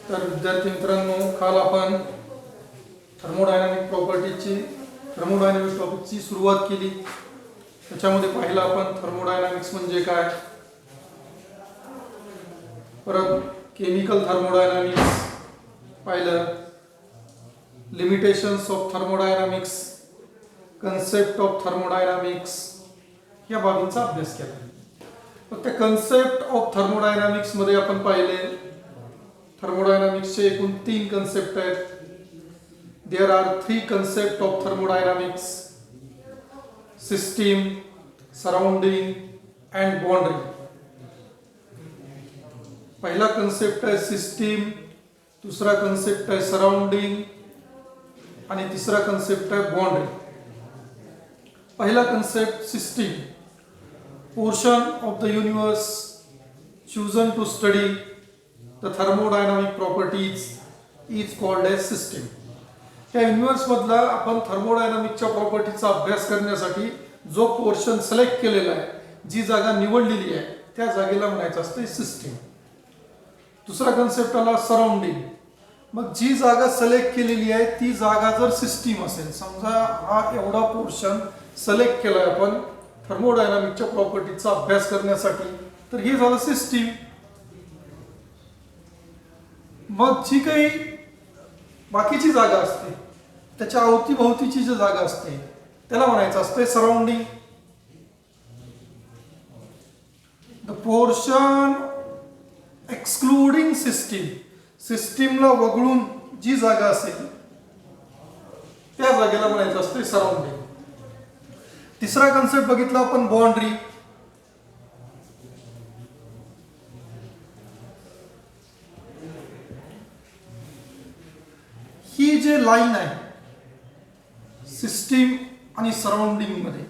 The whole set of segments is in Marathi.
तर विद्यार्थी मित्रांनो, काल आपण थर्मोडायनामिक प्रॉपर्टीची थर्मोडायनामिक टॉपिकची सुरुवात केली. त्याच्यामध्ये पाहिलं आपण थर्मोडायनामिक्स म्हणजे काय, परत केमिकल थर्मोडायनामिक्स पाहिलं, limitations of thermodynamics, concept of thermodynamics या बाबींचा अभ्यास केला. मग त्या कन्सेप्ट ऑफ थर्मोडायनामिक्स मध्ये आपण पाहिले थर्मोडायनामिक्सचे एकूण 3 कन्सेप्ट आहेत. There are 3 concept of thermodynamics: system, surrounding and boundary. पहिला कन्सेप्ट आहे सिस्टीम, दुसरा कन्सेप्ट आहे सराउंडिंग आणि तिसरा कन्सेप्ट आहे बाउंड्री. पहिला concept system. Portion of the universe chosen to study the thermodynamic properties is called as system. त्या युनिवर्स मधला आपण थर्मोडायनामिकच्या प्रॉपर्टीचा अभ्यास करण्यासाठी जो पोर्शन सिलेक्ट केलेला आहे, जी जागा निवडलेली आहे, त्या जागेला म्हणायचं असते सिस्टीम. दुसरा कन्सेप्ट आला सराउंडिंग. मग जी जागा सिलेक्ट केलेली आहे ती जागा जर सिस्टीम असेल, समजा हा एवढा पोर्शन सिलेक्ट केलाय आपण थर्मोडायनामिकच्या प्रॉपर्टीचा अभ्यास करण्यासाठी, तर हे झालं सिस्टीम. मग जी काही बाकीची जागा असते, त्याच्या अवतीभोवतीची जी जागा असते, त्याला म्हणायचं असते surrounding. The portion excluding system. सिस्टीमला वगळून जी जागा असेल त्या जागेला म्हणायचं असते सराउंडिंग. तिसरा कन्सेप्ट बघितला आपण बाउंड्री. ही जे लाईन आहे सिस्टीम आणि सराउंडिंग मध्ये,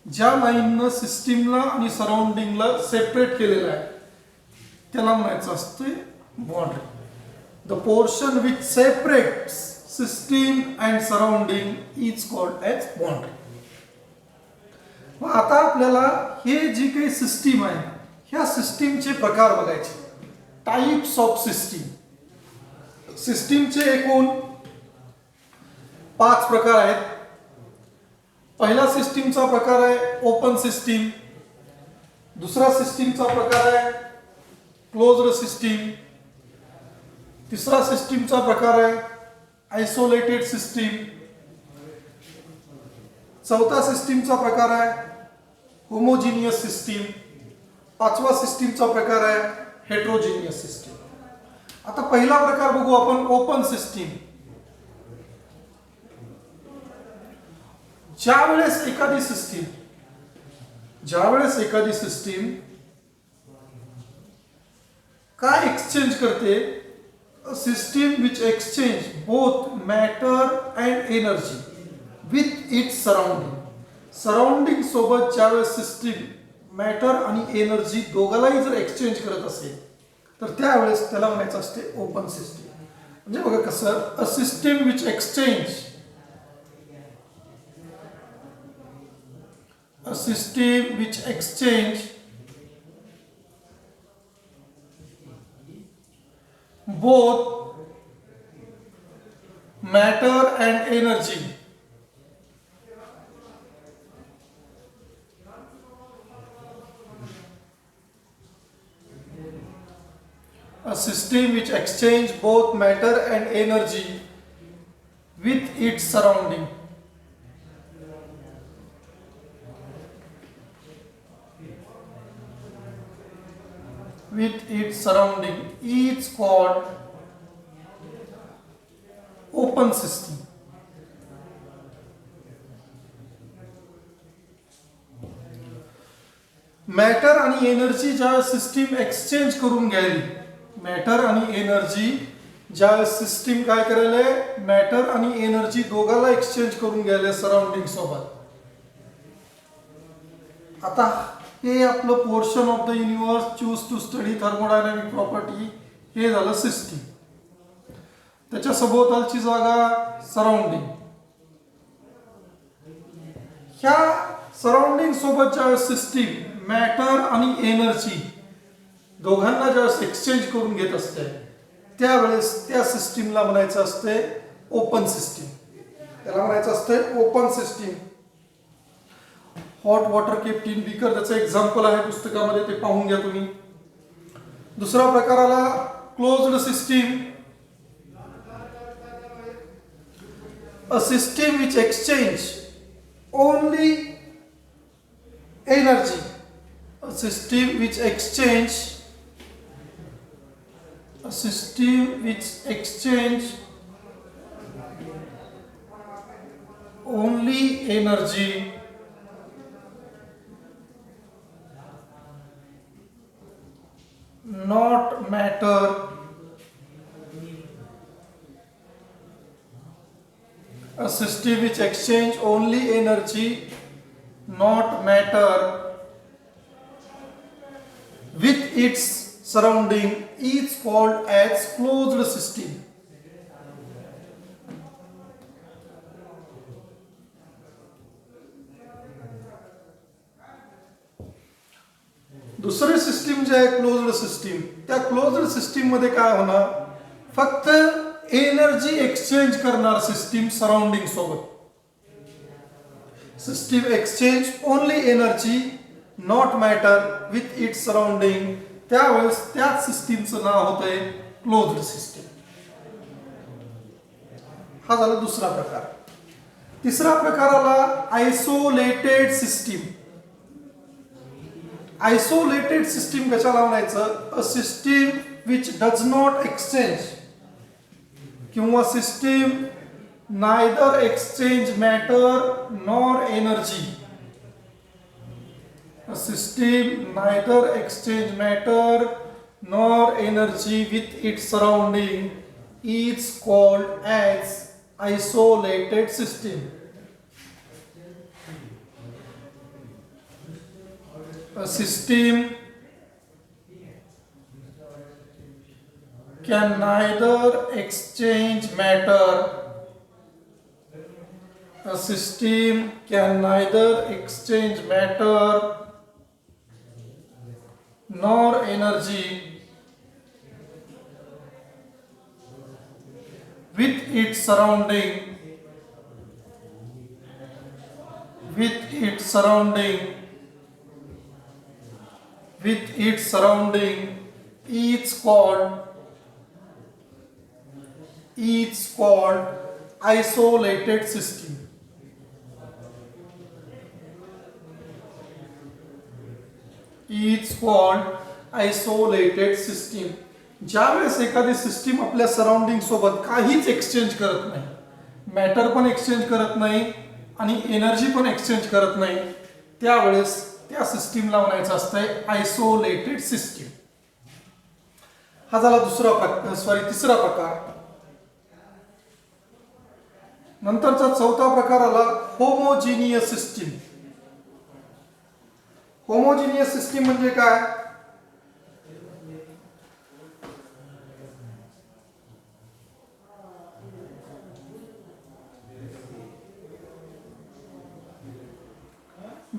ज्या लाईननं सिस्टीमला आणि सराउंडिंगला सेपरेट केलेलं आहे त्याला म्हणायचं असते boundary. The portion which separates system and surrounding is called as boundary. मग आता आपल्याला हे जी काही सिस्टीम आहे, ह्या सिस्टीमचे प्रकार बघायचे. Types of system. सिस्टीमचे एकूण 5 प्रकार आहेत. पहिला सिस्टीमचा प्रकार आहे ओपन सिस्टीम. दुसरा सिस्टीमचा प्रकार आहे क्लोज्ड सिस्टीम. तिसरा सिस्टीमचा प्रकार आहे आयसोलेटेड सिस्टीम. चौथा सिस्टीमचा प्रकार आहे होमोजिनियस सिस्टीम. पाचवा सिस्टीमचा प्रकार आहे हेट्रोजिनियस सिस्टीम. आता पहिला प्रकार बघू आपण, ओपन सिस्टीम. ज्यावेळेस एखादी सिस्टीम काय एक्सचेंज करते, system which exchange both matter and energy with its surrounding. Surrounding सोबत ज्यावेळेस सिस्टीम मॅटर आणि एनर्जी दोघांनाही जर एक्सचेंज करत असेल, तर त्यावेळेस त्याला म्हणायचं असते ओपन सिस्टीम. म्हणजे बघा कसं, a system which exchange both matter and energy with its surrounding. Is called open system. Matter आणि एनर्जी ज्या सिस्टीम एक्सचेंज करून घ्यायली, मॅटर आणि एनर्जी ज्या सिस्टीम काय करायला, मॅटर आणि एनर्जी दोघांना एक्सचेंज करून घ्यायला सराउंडिंग सोबत. आता हे आपलं portion of the universe choose to study thermodynamic property, हे झालं सिस्टीम. त्याच्या सभोवतालची जागा सराउंडिंग. ह्या सराउंडिंग सोबत ज्या सिस्टीम मॅटर आणि एनर्जी दोघांना ज्यावेळेस एक्सचेंज करून घेत असते त्यावेळेस त्या सिस्टीमला म्हणायचं असते ओपन सिस्टीम. त्याला म्हणायचं असते open system. Hot water kept in beaker त्याचं एक्झाम्पल आहे पुस्तकामध्ये, ते पाहून घ्या तुम्ही. दुसरा प्रकार आला closed system. A system which exchange only energy. A system which exchange only energy, not matter. A system which exchange only energy, not matter, with its surrounding is called as closed system. दुसरी सिस्टीम जे आहे क्लोज्ड सिस्टीम, त्या क्लोज्ड सिस्टीम मध्ये काय होणार, फक्त एनर्जी एक्सचेंज करणार सिस्टीम सराउंडिंग सोबत. System exchange only energy, not matter, with it surrounding. त्यावेळेस त्याच सिस्टीमचं नाव होतंय क्लोज्ड सिस्टीम. हा झाला दुसरा प्रकार. तिसरा प्रकार आला आयसोलेटेड सिस्टीम. आयसोलेटेड सिस्टीम कशाला म्हणायचं, a system which does not exchange, किंवा system neither exchange matter nor energy. A system neither exchange matter nor energy with its surrounding is called as isolated system. A system can neither exchange matter. A system can neither exchange matter nor energy with its surrounding is called isolated system. Is called isolated system. ज्यावेळेस एखादी सिस्टीम आपल्या सराउंडिंग सोबत काहीच एक्सचेंज करत नाही, मॅटर पण एक्सचेंज करत नाही आणि एनर्जी पण एक्सचेंज करत नाही, त्यावेळेस त्या सिस्टीमला म्हणायचं असतंय आयसोलेटेड सिस्टीम. हा झाला तिसरा प्रकार. नंतरचा चौथा प्रकार आला होमोजिनियस सिस्टीम. होमोजिनियस सिस्टीम म्हणजे काय,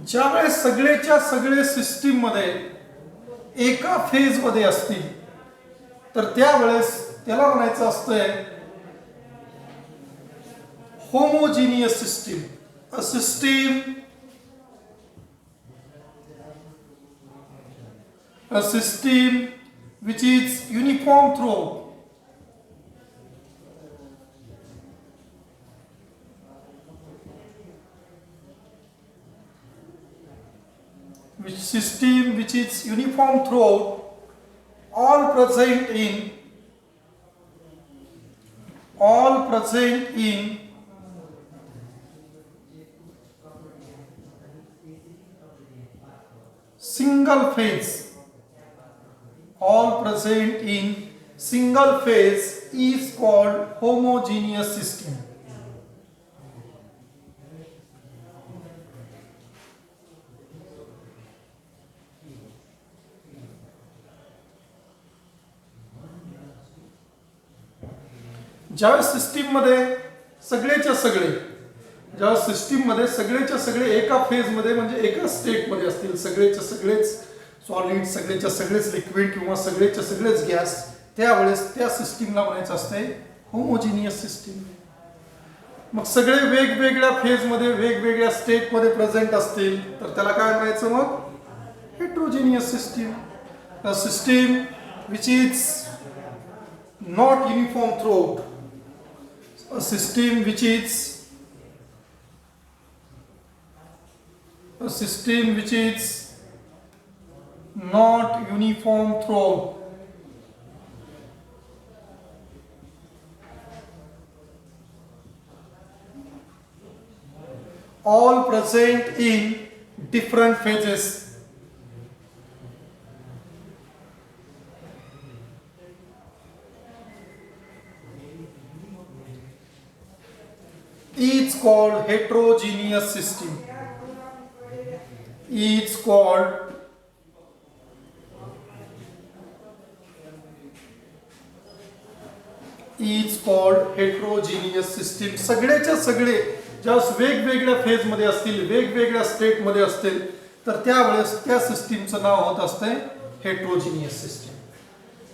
ज्यावेळेस सगळेच्या सगळे सिस्टीम मध्ये एका फेज मध्ये असतील तर त्यावेळेस त्याला म्हणायचं असतंय homogeneous system. A system which is uniform throughout. Which is uniform throughout, all present in single phase. All present in single phase is called homogeneous system. ज्यावेळेस सिस्टीममध्ये सगळेच्या सगळे एका फेजमध्ये म्हणजे एका स्टेटमध्ये असतील, सगळेच्या सगळेच सॉलिड, सगळेच्या सगळेच लिक्विड किंवा सगळेच्या सगळेच गॅस, त्यावेळेस त्या सिस्टीमला म्हणायचं असते होमोजिनियस सिस्टीम. मग सगळे वेगवेगळ्या फेजमध्ये वेगवेगळ्या स्टेटमध्ये प्रेझेंट असतील तर त्याला काय म्हणायचं मग heterogeneous system. A system which is not uniform throughout, a system which is not uniform throughout. All present in different phases. Is called heterogeneous system. Is called heterogeneous system. सगळेच्या सगळे ज्यावेळेस वेगवेगळ्या फेजमध्ये असतील, वेगवेगळ्या स्टेटमध्ये असतील तर त्यावेळेस त्या सिस्टीमचं नाव होत असते हेट्रोजिनियस सिस्टीम.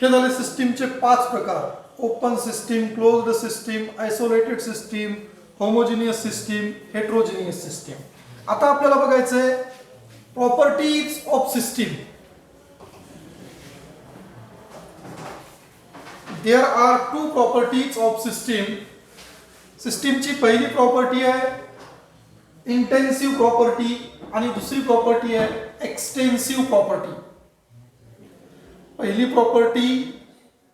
हे झाले सिस्टीमचे 5 प्रकार: open system, closed system, isolated system, homogeneous system, heterogeneous system. आता आपल्याला बघायचंय properties of system. There are 2 properties of system. सिस्टीमची पहिली प्रॉपर्टी आहे इंटेन्सिव्ह प्रॉपर्टी आणि दुसरी प्रॉपर्टी आहे एक्सटेन्सिव्ह प्रॉपर्टी. पहिली प्रॉपर्टी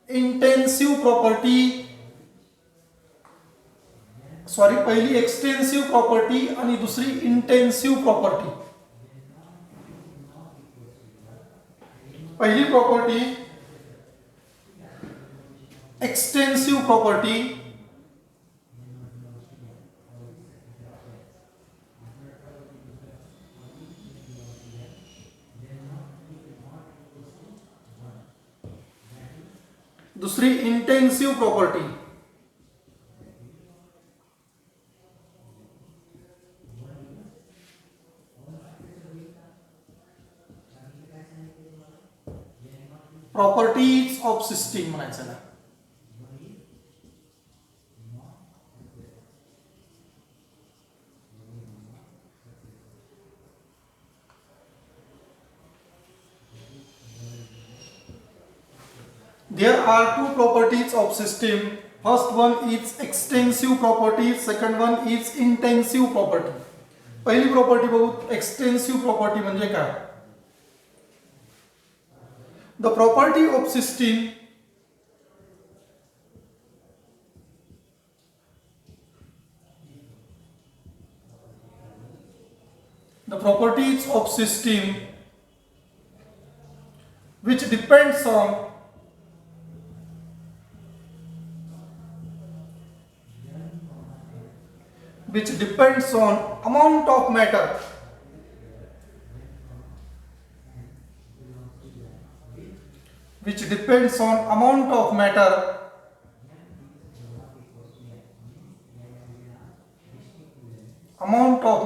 इंटेन्सिव्ह प्रॉपर्टी, पहिली एक्सटेन्सिव्ह प्रॉपर्टी आणि दुसरी इंटेन्सिव्ह प्रॉपर्टी. पहिली प्रॉपर्टी एक्सटेन्सिव्ह प्रॉपर्टी, दुसरी intensive property. Properties of system म्हणायचं ना. There are 2 properties of system. First one is extensive property, second one is intensive property. पहिली प्रॉपर्टी बघू. एक्सटेन्सिव्ह प्रॉपर्टी म्हणजे काय? The property of system which depends on amount of matter. Which depends on amount of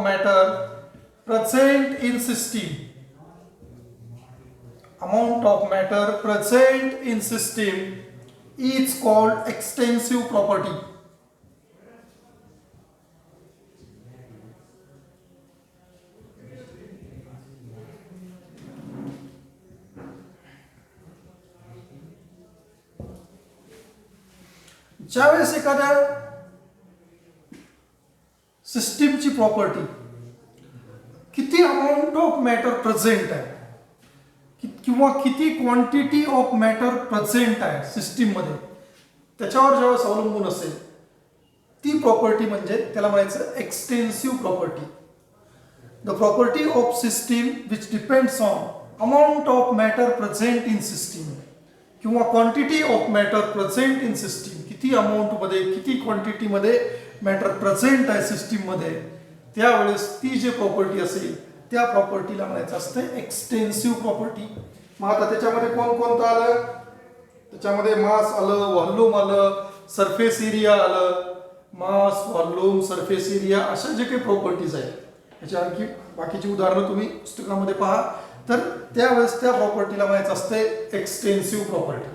matter present in system. Amount of matter present in system is called extensive property. ज्यावेळेस एखाद्या सिस्टीमची प्रॉपर्टी किती अमाऊंट ऑफ मॅटर प्रेझेंट आहे किंवा किती क्वांटिटी ऑफ मॅटर प्रेझेंट आहे सिस्टीममध्ये, त्याच्यावर ज्यावेळेस अवलंबून असेल ती प्रॉपर्टी म्हणजे त्याला म्हणायचं extensive property. The property of system which depends on amount of matter present in system किंवा quantity of matter present in system, किती अमाऊंटमध्ये किती क्वांटिटीमध्ये मॅटर प्रेझेंट आहे सिस्टीममध्ये, त्यावेळेस ती जी प्रॉपर्टी असेल त्या प्रॉपर्टीला म्हणायचं असतं एक्सटेन्सिव्ह प्रॉपर्टी. मग आता त्याच्यामध्ये कोणतं आलं? त्याच्यामध्ये मास आलं, व्हॉल्यूम आलं, सरफेस एरिया आलं. मास, व्हॉल्यूम, सरफेस एरिया अशा जे काही प्रॉपर्टीज आहेत, ह्याच्या आणखी बाकीची उदाहरणं तुम्ही पुस्तकामध्ये पहा. तर त्यावेळेस त्या प्रॉपर्टीला म्हणायचं असते एक्सटेन्सिव्ह प्रॉपर्टी.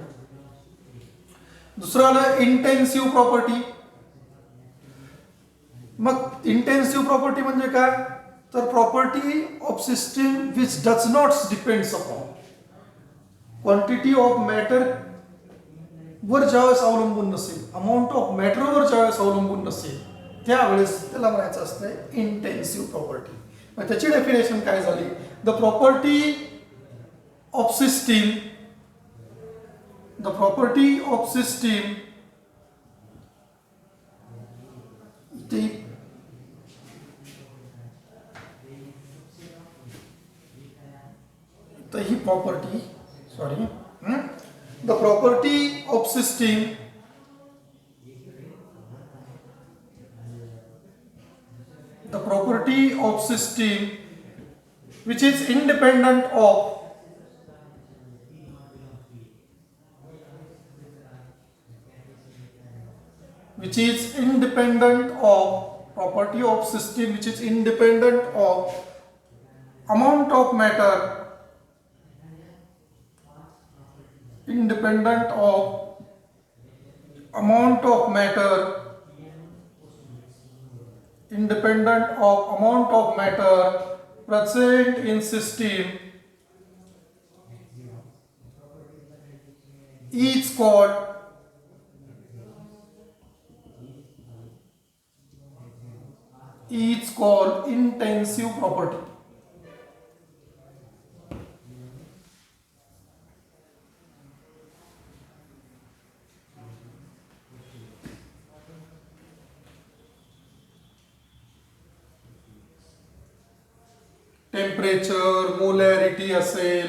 दुसरं आलं इंटेन्सिव्ह प्रॉपर्टी. मग इंटेन्सिव्ह प्रॉपर्टी म्हणजे काय, तर property of system which does not depends upon quantity of matter वर ज्यावेळेस अवलंबून नसेल, अमाऊंट ऑफ मॅटरवर ज्यावेळेस अवलंबून नसेल, त्यावेळेस त्याला म्हणायचं असतं इंटेन्सिव्ह प्रॉपर्टी. मग त्याची डेफिनेशन काय झाली, the property of system, the property of system he property sorry the property of system the property of system which is independent of property of system which is independent of amount of matter, independent of amount of matter, independent of amount of matter present in system is called intensive property. Temperature, molarity असेल,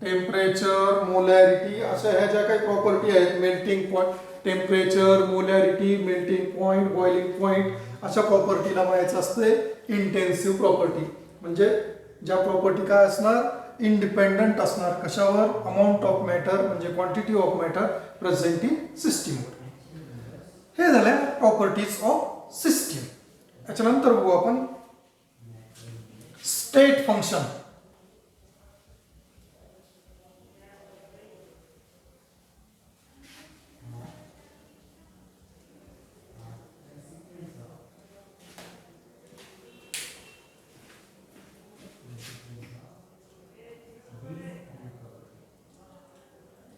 टेम्परेचर, मोलॅरिटी अशा ह्या ज्या काही प्रॉपर्टी आहेत, melting point, temperature, molarity, melting point, boiling point, अशा प्रॉपर्टीला म्हणायचं असते इंटेन्सिव्ह प्रॉपर्टी. म्हणजे ज्या प्रॉपर्टी काय असणार, इंडिपेंडंट असणार कशावर, अमाऊंट ऑफ मॅटर म्हणजे quantity of matter present in सिस्टीमवर. हे झाल्या प्रॉपर्टीज ऑफ सिस्टीम. याच्यानंतर बघू आपण स्टेट फंक्शन.